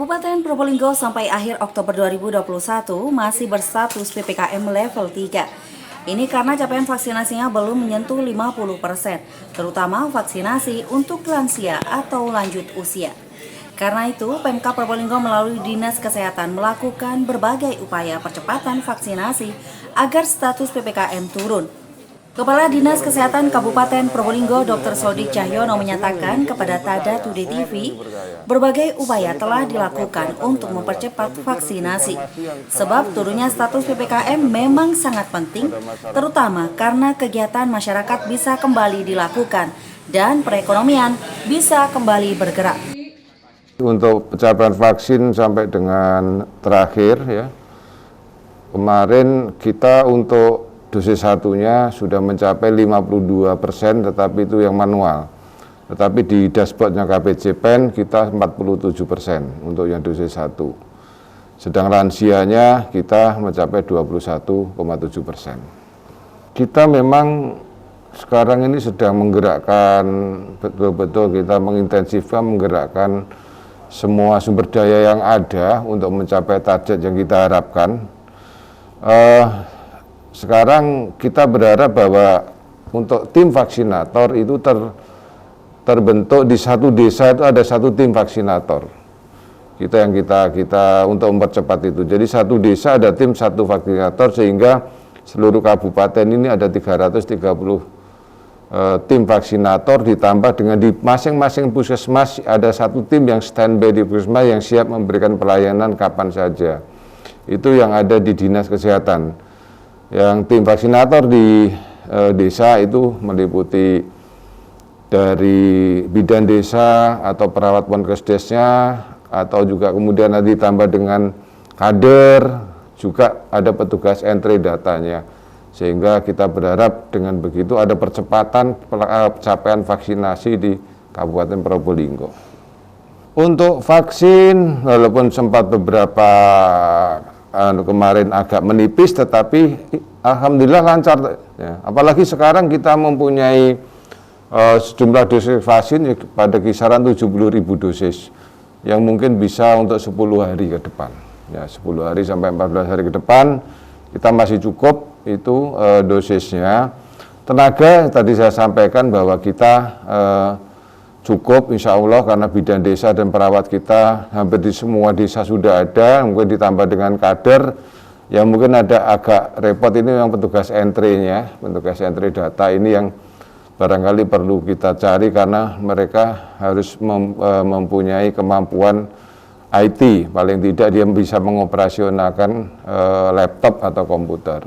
Kabupaten Probolinggo sampai akhir Oktober 2021 masih berstatus PPKM level 3. Ini karena capaian vaksinasinya belum menyentuh 50%, terutama vaksinasi untuk lansia atau lanjut usia. Karena itu, Pemkab Probolinggo melalui Dinas Kesehatan melakukan berbagai upaya percepatan vaksinasi agar status PPKM turun. Kepala Dinas Kesehatan Kabupaten Probolinggo Dr. Sodik Cahyono menyatakan kepada Tada Today TV, berbagai upaya telah dilakukan untuk mempercepat vaksinasi. Sebab turunnya status PPKM memang sangat penting, terutama karena kegiatan masyarakat bisa kembali dilakukan dan perekonomian bisa kembali bergerak. Untuk pencapaian vaksin sampai dengan terakhir ya, kemarin kita untuk dosis satunya sudah mencapai 52%, tetapi itu yang manual. Tetapi di dashboardnya KPJPEN kita 47% untuk yang dosis 1. Sedang lansianya kita mencapai 21,7%. Kita memang sekarang ini sedang menggerakkan, betul-betul kita mengintensifkan menggerakkan semua sumber daya yang ada untuk mencapai target yang kita harapkan. Sekarang kita berharap bahwa untuk tim vaksinator itu terbentuk di satu desa itu ada satu tim vaksinator. Kita untuk mempercepat itu. Jadi satu desa ada tim satu vaksinator sehingga seluruh kabupaten ini ada 330 tim vaksinator ditambah dengan di masing-masing puskesmas ada satu tim yang standby di puskesmas yang siap memberikan pelayanan kapan saja. Itu yang ada di Dinas Kesehatan. Yang tim vaksinator di desa itu meliputi dari bidan desa atau perawat ponkesdesnya, atau juga kemudian nanti ditambah dengan kader, juga ada petugas entry datanya. Sehingga kita berharap dengan begitu ada percepatan capaian vaksinasi di Kabupaten Probolinggo. Untuk vaksin, walaupun sempat beberapa kemarin agak menipis, tetapi alhamdulillah lancar ya. Apalagi sekarang kita mempunyai sejumlah dosis vaksin pada kisaran 70.000 dosis yang mungkin bisa untuk 10 hari ke depan ya, 10 hari sampai 14 hari ke depan kita masih cukup itu dosisnya. Tenaga tadi saya sampaikan bahwa kita cukup insya Allah karena bidan desa dan perawat kita hampir di semua desa sudah ada, mungkin ditambah dengan kader yang mungkin ada agak repot ini yang petugas entry-nya, petugas entry data ini yang barangkali perlu kita cari karena mereka harus mempunyai kemampuan IT, paling tidak dia bisa mengoperasionalkan laptop atau komputer.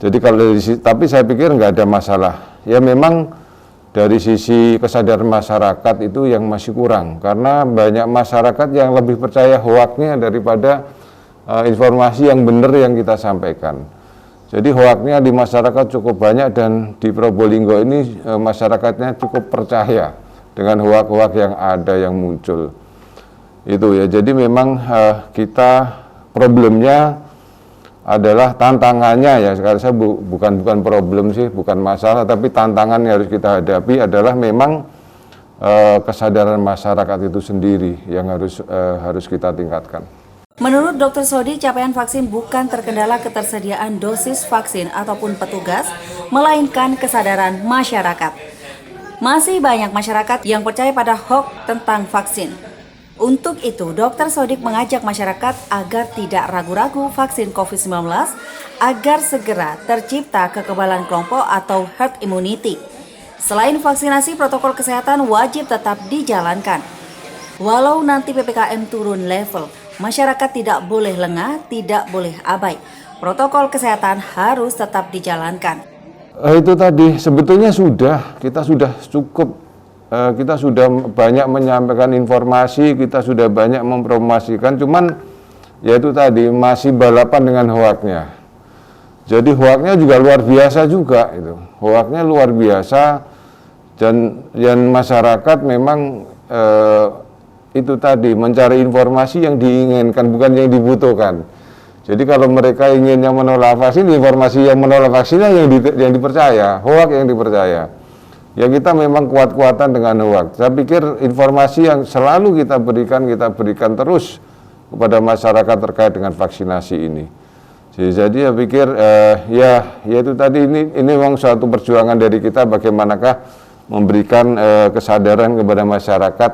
Jadi kalau tapi saya pikir nggak ada masalah. Ya memang dari sisi kesadaran masyarakat itu yang masih kurang, karena banyak masyarakat yang lebih percaya hoaknya daripada informasi yang benar yang kita sampaikan. Jadi hoaknya di masyarakat cukup banyak dan di Probolinggo ini masyarakatnya cukup percaya dengan hoak-hoak yang ada yang muncul. Itu ya, jadi memang kita problemnya adalah tantangannya ya, sekarang saya bukan problem sih, bukan masalah, tapi tantangan yang harus kita hadapi adalah memang kesadaran masyarakat itu sendiri yang harus kita tingkatkan. Menurut Dr. Sodik, capaian vaksin bukan terkendala ketersediaan dosis vaksin ataupun petugas, melainkan kesadaran masyarakat. Masih banyak masyarakat yang percaya pada hoax tentang vaksin. Untuk itu, Dr. Sodik mengajak masyarakat agar tidak ragu-ragu vaksin COVID-19 agar segera tercipta kekebalan kelompok atau herd immunity. Selain vaksinasi, protokol kesehatan wajib tetap dijalankan. Walau nanti PPKM turun level, masyarakat tidak boleh lengah, tidak boleh abai. Protokol kesehatan harus tetap dijalankan. Itu tadi, sebetulnya kita sudah cukup. Kita sudah banyak menyampaikan informasi, kita sudah banyak mempromosikan, cuman ya itu tadi masih balapan dengan hoaknya. Jadi hoaknya juga luar biasa juga itu. Hoaknya luar biasa dan masyarakat memang itu tadi mencari informasi yang diinginkan bukan yang dibutuhkan. Jadi kalau mereka ingin yang menolak vaksin, informasi yang menolak vaksinnya yang dipercaya, hoak yang dipercaya. ya kita memang kuat-kuatan dengan hoax. Saya pikir informasi yang selalu kita berikan terus kepada masyarakat terkait dengan vaksinasi ini. Jadi saya pikir ya itu tadi ini memang suatu perjuangan dari kita bagaimanakah memberikan kesadaran kepada masyarakat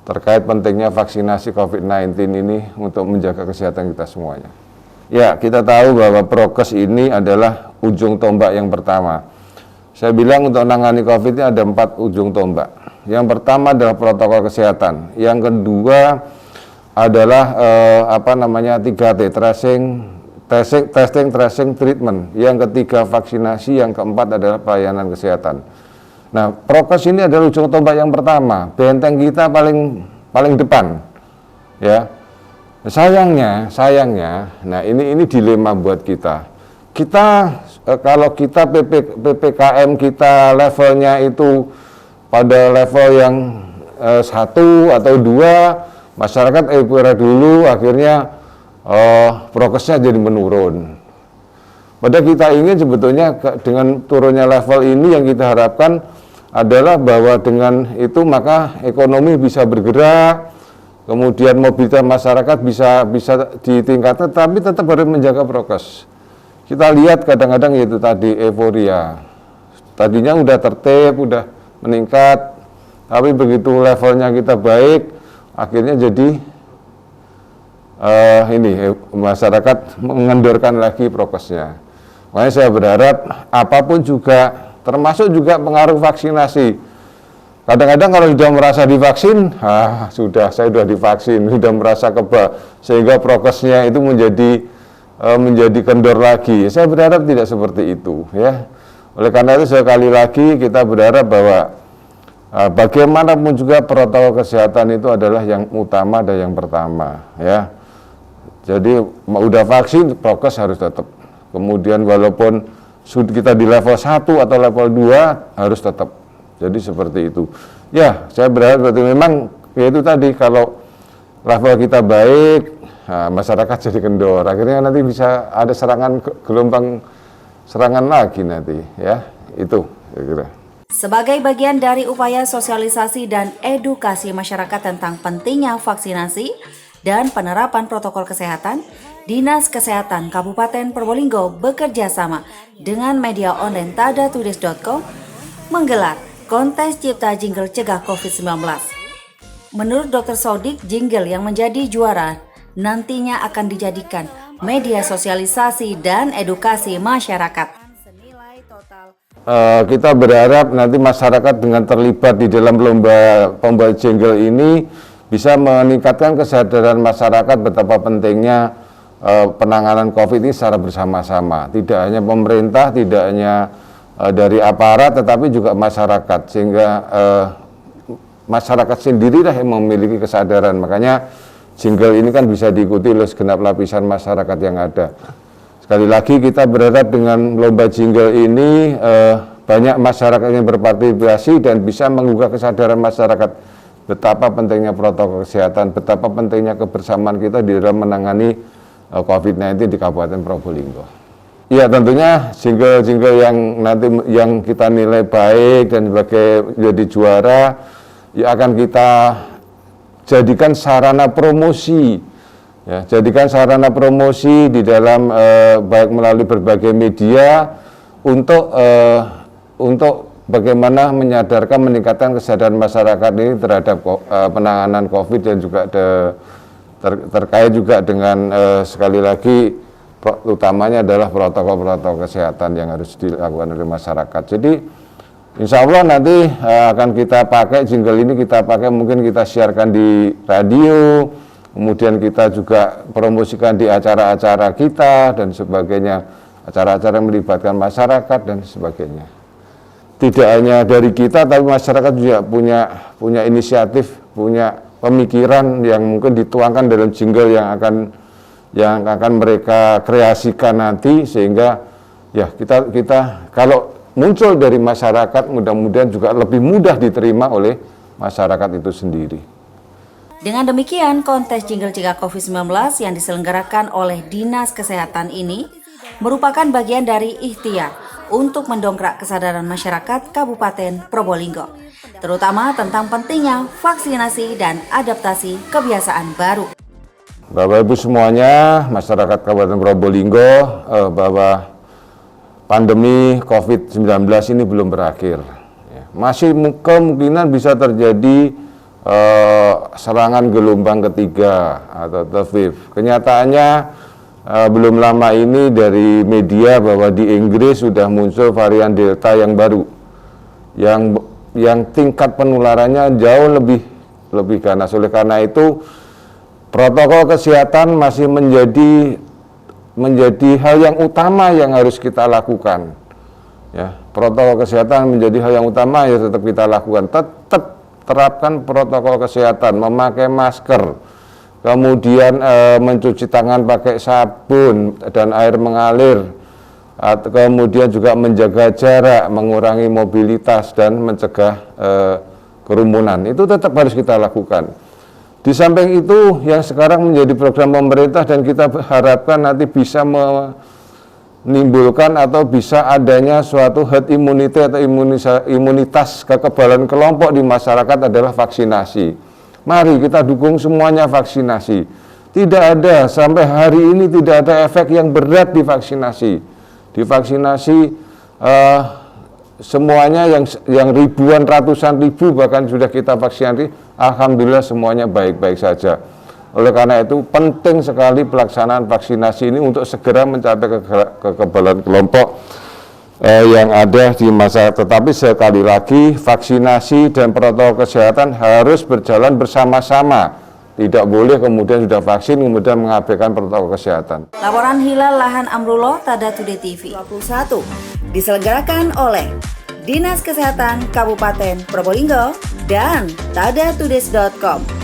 terkait pentingnya vaksinasi COVID-19 ini untuk menjaga kesehatan kita semuanya. Ya, kita tahu bahwa prokes ini adalah ujung tombak yang pertama. Saya bilang untuk menangani COVID ini ada 4 ujung tombak. Yang pertama adalah protokol kesehatan. Yang kedua adalah 3T, testing, tracing, treatment. Yang ketiga vaksinasi, yang keempat adalah pelayanan kesehatan. Nah, prokes ini adalah ujung tombak yang pertama, benteng kita paling depan, ya. Sayangnya, nah ini dilema buat kita. Kalau kita PPKM kita levelnya itu pada level yang 1 atau 2, masyarakat euforia dulu, akhirnya prokesnya jadi menurun. Padahal kita ingin sebetulnya dengan turunnya level ini yang kita harapkan adalah bahwa dengan itu maka ekonomi bisa bergerak, kemudian mobilitas masyarakat bisa ditingkatkan, tapi tetap harus menjaga prokes. Kita lihat kadang-kadang itu tadi euforia. Tadinya udah tertib, udah meningkat, tapi begitu levelnya kita baik, akhirnya jadi masyarakat mengendorkan lagi prokesnya. Makanya saya berharap apapun juga, termasuk juga pengaruh vaksinasi. Kadang-kadang kalau sudah merasa divaksin, saya sudah divaksin, sudah merasa kebal, sehingga prokesnya itu menjadi kendor lagi. Saya berharap tidak seperti itu, ya. Oleh karena itu sekali lagi kita berharap bahwa bagaimanapun juga protokol kesehatan itu adalah yang utama dan yang pertama, ya. Jadi udah vaksin, prokes harus tetap. Kemudian walaupun kita di level 1 atau level 2 harus tetap. Jadi seperti itu. Ya, saya berharap berarti memang ya itu tadi, kalau level kita baik, masyarakat jadi kendor. Akhirnya nanti bisa ada gelombang serangan lagi nanti, ya. Itu kira-kira. Sebagai bagian dari upaya sosialisasi dan edukasi masyarakat tentang pentingnya vaksinasi dan penerapan protokol kesehatan, Dinas Kesehatan Kabupaten Probolinggo bekerja sama dengan media online tadatudes.com menggelar kontes cipta jingle cegah COVID-19. Menurut Dr. Sodik, jingle yang menjadi juara nantinya akan dijadikan media sosialisasi dan edukasi masyarakat. Kita berharap nanti masyarakat dengan terlibat di dalam lomba pembuat jingle ini bisa meningkatkan kesadaran masyarakat betapa pentingnya penanganan COVID ini secara bersama-sama. Tidak hanya pemerintah, tidak hanya dari aparat, tetapi juga masyarakat, sehingga masyarakat sendirilah yang memiliki kesadaran. Makanya jingle ini kan bisa diikuti oleh segenap lapisan masyarakat yang ada. Sekali lagi kita berharap dengan lomba jingle ini banyak masyarakat yang berpartisipasi dan bisa menggugah kesadaran masyarakat betapa pentingnya protokol kesehatan, betapa pentingnya kebersamaan kita di dalam menangani COVID-19 di Kabupaten Probolinggo. Ya, tentunya jingle-jingle yang kita nilai baik dan sebagai jadi juara ya akan kita jadikan sarana promosi. Ya, jadikan sarana promosi di dalam baik melalui berbagai media untuk bagaimana menyadarkan, meningkatkan kesadaran masyarakat ini terhadap penanganan COVID dan juga terkait juga dengan sekali lagi utamanya adalah protokol-protokol kesehatan yang harus dilakukan oleh masyarakat. Jadi insya Allah nanti akan kita pakai jingle ini, mungkin kita siarkan di radio, kemudian kita juga promosikan di acara-acara kita dan sebagainya, acara-acara yang melibatkan masyarakat dan sebagainya. Tidak hanya dari kita, tapi masyarakat juga punya inisiatif, punya pemikiran yang mungkin dituangkan dalam jingle yang akan mereka kreasikan nanti, sehingga ya kita kalau muncul dari masyarakat mudah-mudahan juga lebih mudah diterima oleh masyarakat itu sendiri. Dengan demikian, kontes jingle cegah COVID-19 yang diselenggarakan oleh Dinas Kesehatan ini merupakan bagian dari ikhtiar untuk mendongkrak kesadaran masyarakat Kabupaten Probolinggo, terutama tentang pentingnya vaksinasi dan adaptasi kebiasaan baru. Bapak Ibu semuanya, masyarakat Kabupaten Probolinggo, bahwa pandemi COVID-19 ini belum berakhir. Masih kemungkinan bisa terjadi serangan gelombang ketiga atau third wave. Kenyataannya belum lama ini dari media bahwa di Inggris sudah muncul varian Delta yang baru, yang tingkat penularannya jauh lebih ganas. Oleh karena itu protokol kesehatan masih menjadi hal yang utama yang harus kita lakukan. Ya, protokol kesehatan menjadi hal yang utama ya tetap kita lakukan. Tetap terapkan protokol kesehatan, memakai masker, kemudian mencuci tangan pakai sabun dan air mengalir, kemudian juga menjaga jarak, mengurangi mobilitas dan mencegah kerumunan. Itu tetap harus kita lakukan. Di samping itu yang sekarang menjadi program pemerintah dan kita harapkan nanti bisa menimbulkan atau bisa adanya suatu herd immunity atau imunitas kekebalan kelompok di masyarakat adalah vaksinasi. Mari kita dukung semuanya vaksinasi. Tidak ada sampai hari ini tidak ada efek yang berat di vaksinasi. Di vaksinasi semuanya yang ribuan, ratusan ribu bahkan sudah kita vaksinasi, alhamdulillah semuanya baik-baik saja. Oleh karena itu penting sekali pelaksanaan vaksinasi ini untuk segera mencapai kekebalan kelompok yang ada di masyarakat. Tetapi sekali lagi vaksinasi dan protokol kesehatan harus berjalan bersama-sama. Tidak boleh kemudian sudah vaksin kemudian mengabaikan protokol kesehatan. Laporan Hilal Lahan Amrullah, Tada Today TV 21 diselenggarakan oleh Dinas Kesehatan Kabupaten Probolinggo dan tadatodays.com.